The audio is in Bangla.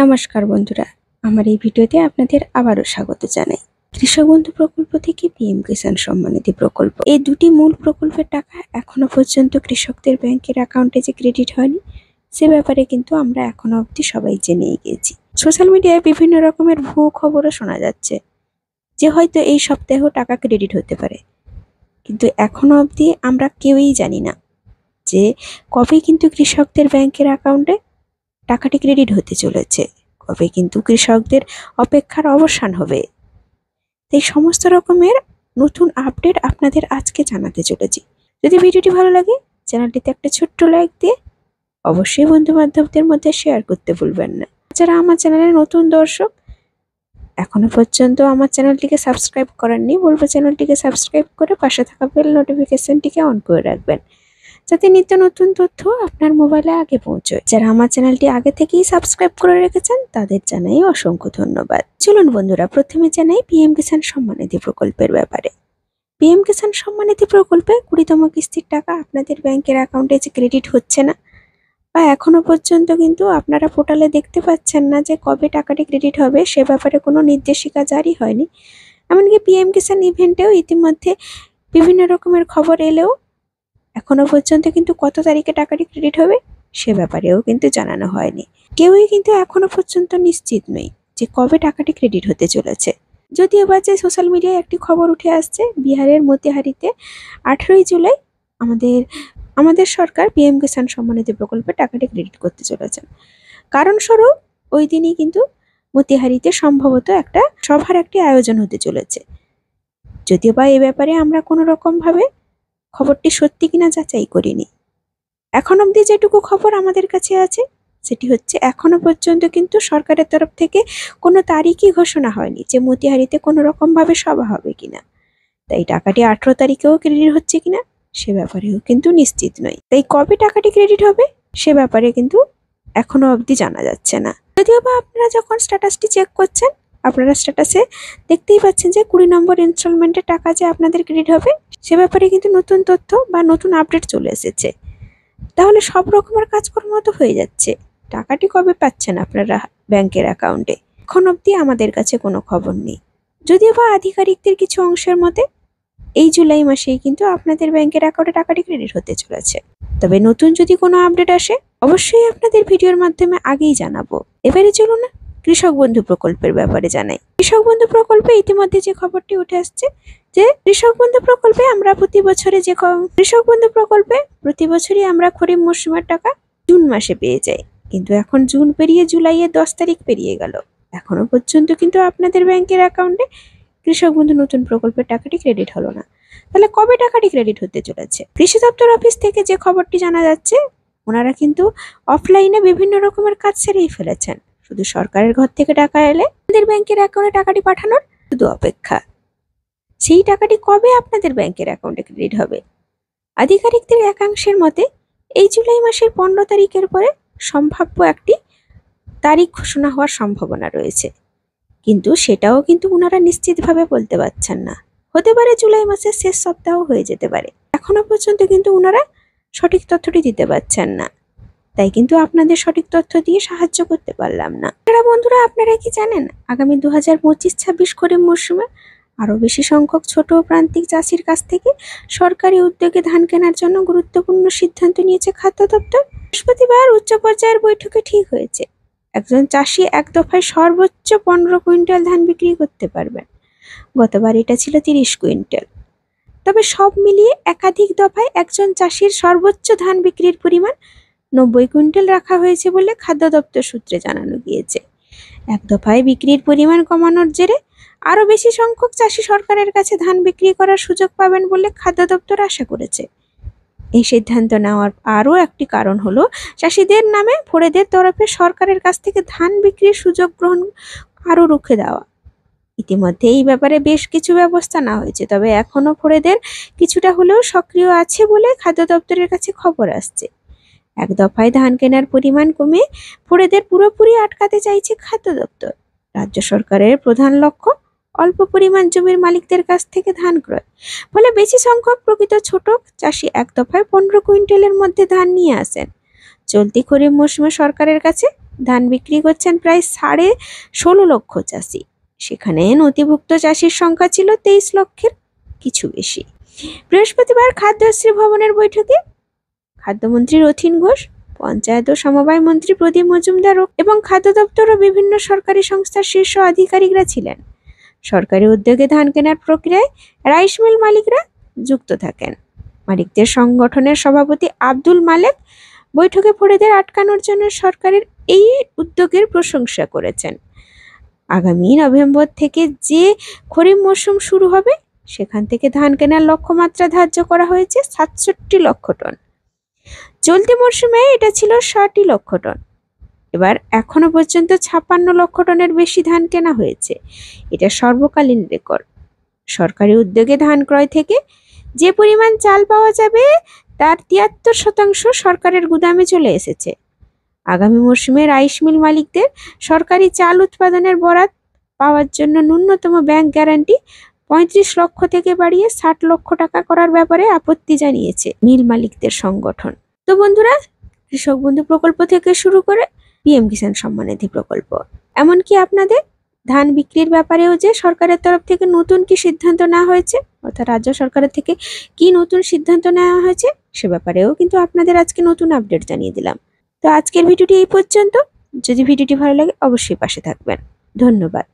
নমস্কার বন্ধুরা, আমার এই ভিডিওতে আপনাদের আবারও স্বাগত জানাই। কৃষক বন্ধু প্রকল্প থেকে পিএম কিষাণ সম্মান নিধি প্রকল্প, এই দুটি মূল প্রকল্পের টাকা এখনো পর্যন্ত কৃষকদের ব্যাংকের অ্যাকাউন্টে যে ক্রেডিট হয়নি, সে ব্যাপারে কিন্তু আমরা এখনো অবধি সবাই জেনেই গিয়েছি। সোশ্যাল মিডিয়ায় বিভিন্ন রকমের ভুয়ো খবরও শোনা যাচ্ছে যে হয়তো এই সপ্তাহেও টাকা ক্রেডিট হতে পারে, কিন্তু এখনো অবধি আমরা কেউই জানি না যে কবে কিন্তু কৃষকদের ব্যাংকের অ্যাকাউন্টে টাকাটি ক্রেডিট হতে চলেছে, কবে কিন্তু কৃষকদের অপেক্ষার অবসান হবে। এই সমস্ত রকমের নতুন আপডেট আপনাদের আজকে জানাতে চলেছি। যদি ভিডিওটি ভালো লাগে, চ্যানেলটিতে একটা ছোট্ট লাইক দিয়ে অবশ্যই বন্ধু বান্ধবদের মধ্যে শেয়ার করতে ভুলবেন না। যারা আমার চ্যানেলের নতুন দর্শক এখনো পর্যন্ত আমার চ্যানেলটিকে সাবস্ক্রাইব করেননি, বলবো চ্যানেলটিকে সাবস্ক্রাইব করে পাশে থাকা বেল নোটিফিকেশনটিকে অন করে রাখবেন, যাতে নিত্য নতুন তথ্য আপনার মোবাইলে আগে পৌঁছয়। যারা আমার চ্যানেলটি আগে থেকেই সাবস্ক্রাইব করে রেখেছেন তাদের জানাই অসংখ্য ধন্যবাদ। চলুন বন্ধুরা, প্রথমে জানাই পিএম কিষাণ সম্মান নিধি প্রকল্পের ব্যাপারে। পিএম কিষাণ সম্মান নিধি প্রকল্পে 20তম কিস্তির টাকা আপনাদের ব্যাংকের অ্যাকাউন্টে যে ক্রেডিট হচ্ছে না, বা এখনো পর্যন্ত কিন্তু আপনারা পোর্টালে দেখতে পাচ্ছেন না যে কবে টাকাটি ক্রেডিট হবে, সে ব্যাপারে কোনো নির্দেশিকা জারি হয়নি। এমনকি পিএম কিষাণ ইভেন্টেও ইতিমধ্যে বিভিন্ন রকমের খবর এলেও এখনো পর্যন্ত কিন্তু কত তারিখে টাকাটি ক্রেডিট হবে সে ব্যাপারেও কিন্তু জানানো হয়নি। কেউই কিন্তু এখনো পর্যন্ত নিশ্চিত নই যে কবে টাকাটি ক্রেডিট হতে চলেছে। যদিও বা যে সোশ্যাল মিডিয়ায় একটি খবর উঠে আসছে, বিহারের মতিহারিতে 18ই জুলাই আমাদের সরকার পিএম কিষাণ সম্মান নিধি প্রকল্পে টাকাটি ক্রেডিট করতে চলেছেন। কারণস্বরূপ ওই দিনই কিন্তু মতিহারিতে সম্ভবত একটা সভার একটি আয়োজন হতে চলেছে। যদিও বা এ ব্যাপারে আমরা কোনো রকম ভাবে খবরটি সত্যি কিনা যাচাই করিনি। এখন অবধি যেটুকু খবর আমাদের কাছে আছে সেটি হচ্ছে এখনো পর্যন্ত কিন্তু সরকারের তরফ থেকে কোনো তারিখই ঘোষণা হয়নি যে মতিহারিতে কোনো রকম ভাবে সভা হবে কিনা। তাই টাকাটি 18 তারিখেও ক্রেডিট হচ্ছে কিনা সে ব্যাপারেও কিন্তু নিশ্চিত নই। তাই কবে টাকাটি ক্রেডিট হবে সে ব্যাপারে কিন্তু এখনো অবধি জানা যাচ্ছে না। যদিও বা আপনারা যখন স্ট্যাটাসটি চেক করছেন, আপনারা স্ট্যাটাসে দেখতেই পাচ্ছেন যে 20 নম্বর ইনস্টলমেন্টের টাকা যে আপনাদের ক্রেডিট হবে সে ব্যাপারে কিন্তু নতুন তথ্য বা নতুন আপডেট চলে এসেছে। তাহলে সব রকমের কাজকর্ম তো হয়ে যাচ্ছে, টাকাটি কবে পাচ্ছেন আপনারা ব্যাংকের অ্যাকাউন্টে এখন অবধি আমাদের কাছে কোনো খবর নেই। যদিও বা আধিকারিকদের কিছু অংশের মতে এই জুলাই মাসেই কিন্তু আপনাদের ব্যাংকের অ্যাকাউন্টে টাকাটি ক্রেডিট হতে চলেছে। তবে নতুন যদি কোনো আপডেট আসে অবশ্যই আপনাদের ভিডিওর মাধ্যমে আগেই জানাবো। এবারে চলুন না কৃষক বন্ধু প্রকল্পের ব্যাপারে জানাই। কৃষক বন্ধু প্রকল্পে ইতিমধ্যে যে খবরটি উঠে আসছে যে কৃষক বন্ধু প্রকল্পে আমরা প্রতি বছরই আমরা খরিফ মরশুমের টাকা জুন মাসে পেয়ে যাই, কিন্তু এখন জুন পেরিয়ে জুলাইয়ের 10 তারিখ পেরিয়ে গেল, এখনো পর্যন্ত কিন্তু আপনাদের ব্যাংকের অ্যাকাউন্টে কৃষক বন্ধু নতুন প্রকল্পের টাকাটি ক্রেডিট হলো না। তাহলে কবে টাকাটি ক্রেডিট হতে চলেছে? কৃষি দপ্তর অফিস থেকে যে খবরটি জানা যাচ্ছে, ওনারা কিন্তু অফলাইনে বিভিন্ন রকমের কাজ সেরেই ফেলেছেন, শুধু সরকারের ঘর থেকে টাকা এলে আপনাদের ব্যাংকের অ্যাকাউন্টে টাকাটি পাঠানোর শুধু অপেক্ষা। সেই টাকাটি কবে আপনাদের ব্যাংকের অ্যাকাউন্টে ক্রেডিট হবে? আধিকারিকদের একাংশের মতে এই জুলাই মাসের 15 তারিখের পরে সম্ভাব্য একটি তারিখ ঘোষণা হওয়ার সম্ভাবনা রয়েছে, কিন্তু সেটাও কিন্তু ওনারা নিশ্চিতভাবে বলতে পারছেন না। হতে পারে জুলাই মাসের শেষ সপ্তাহ হয়ে যেতে পারে, এখনো পর্যন্ত কিন্তু ওনারা সঠিক তথ্যটি দিতে পারছেন না। তাই কিন্তু আপনাদের সঠিক তথ্য দিয়ে সাহায্য করতে পারলাম না। বন্ধুরা, আপনারা কি জানেন আগামী 2025-26 খরিফ মরশুমে আরো বেশি সংখ্যক ছোট ও প্রান্তিক চাষির কাছ থেকে সরকারি উদ্যোগে ধান কেনার জন্য গুরুত্বপূর্ণ সিদ্ধান্ত নিয়েছে খাদ্য দপ্তর। বৃহস্পতিবার উচ্চ পর্যায়ের বৈঠকে ঠিক হয়েছে একজন চাষি এক দফায় সর্বোচ্চ 15 কুইন্টাল ধান বিক্রি করতে পারবেন। গতবার এটা ছিল 30 কুইন্টাল। তবে সব মিলিয়ে একাধিক দফায় একজন চাষির সর্বোচ্চ ধান বিক্রির পরিমাণ 90 কুইন্টাল রাখা হয়েছে বলে খাদ্য দপ্তর সূত্রে জানানো গিয়েছে। এক দফায় বিক্রির পরিমাণ কমানোর জেরে আরো বেশি সংখ্যক চাষি সরকারের কাছে ধান বিক্রি করার সুযোগ পাবেন বলে খাদ্য দপ্তর আশা করেছে। এই সিদ্ধান্ত নেওয়ার আরও একটি কারণ হলো চাষিদের নামে ফোরেদের তরফে সরকারের কাছ থেকে ধান বিক্রির সুযোগ গ্রহণ আরও রুখে দেওয়া। ইতিমধ্যে এই ব্যাপারে বেশ কিছু ব্যবস্থা নেওয়া হয়েছে, তবে এখনো ফোরেদের কিছুটা হলেও সক্রিয় আছে বলে খাদ্য দপ্তরের কাছে খবর আসছে। এক দফায় ধান কেনার পরিমাণ কমে ফোরেদের পুরোপুরি আটকাতে চাইছে খাদ্য দপ্তর। রাজ্য সরকারের প্রধান লক্ষ্য অল্প পরিমাণ জমির মালিকদের কাছ থেকে ধান ক্রয়, ফলে বেশি সংখ্যক প্রকৃত ছোট চাষি এক দফায় 15 কুইন্টালের মধ্যে ধান নিয়ে আসেন। চলতি খরিফ মৌসুমে সরকারের কাছে ধান বিক্রি করছেন প্রায় 16.5 লক্ষ চাষি। সেখানে নথিভুক্ত চাষির সংখ্যা ছিল 23 লক্ষের কিছু বেশি। বৃহস্পতিবার খাদ্যশ্রী ভবনের বৈঠকে খাদ্যমন্ত্রী রথীন ঘোষ, পঞ্চায়েত ও সমবায় মন্ত্রী প্রদীপ মজুমদার এবং খাদ্য দপ্তর ও বিভিন্ন সরকারি সংস্থার শীর্ষ আধিকারিকরা ছিলেন। সরকারি উদ্যোগে ধান কেনার প্রক্রিয়ায় রাইস মিল মালিকরা যুক্ত থাকেন। মালিকদের সংগঠনের সভাপতি আব্দুল মালেক বৈঠকে ফড়িদের আটকানোর জন্য সরকারের এই উদ্যোগের প্রশংসা করেছেন। আগামী নভেম্বর থেকে যে খরিফ মৌসুম শুরু হবে সেখান থেকে ধান কেনার লক্ষ্যমাত্রা ধার্য করা হয়েছে 67 লক্ষ টন। চলতি মরশুমে এটা ছিল 60 লক্ষ টন। এবার এখনো পর্যন্ত 56 লক্ষ টনের বেশি ধান কেনা হয়েছে। এটা সর্বকালীন রেকর্ড। সরকারি উদ্যোগে ধান ক্রয় থেকে যে পরিমাণ চাল পাওয়া যাবে তার 73% সরকারের গুদামে চলে এসেছে। আগামী মরশুমে রাইস মিল মালিকদের সরকারি চাল উৎপাদনের বরাত পাওয়ার জন্য ন্যূনতম ব্যাংক গ্যারান্টি 35 লক্ষ থেকে বাড়িয়ে 60 লক্ষ টাকা করার ব্যাপারে আপত্তি জানিয়েছে মিল মালিকদের সংগঠন। তো বন্ধুরা, কৃষক বন্ধু প্রকল্প থেকে শুরু করে পিএম কিষাণ সম্মান নিধি প্রকল্প, এমনকি আপনাদের ধান বিক্রির ব্যাপারেও যে সরকারের তরফ থেকে নতুন কি সিদ্ধান্ত নেওয়া হয়েছে, অর্থাৎ রাজ্য সরকারের থেকে কি নতুন সিদ্ধান্ত নেওয়া হয়েছে সে ব্যাপারেও কিন্তু আপনাদের আজকে নতুন আপডেট জানিয়ে দিলাম। তো আজকের ভিডিওটি এই পর্যন্ত। যদি ভিডিওটি ভালো লাগে অবশ্যই পাশে থাকবেন। ধন্যবাদ।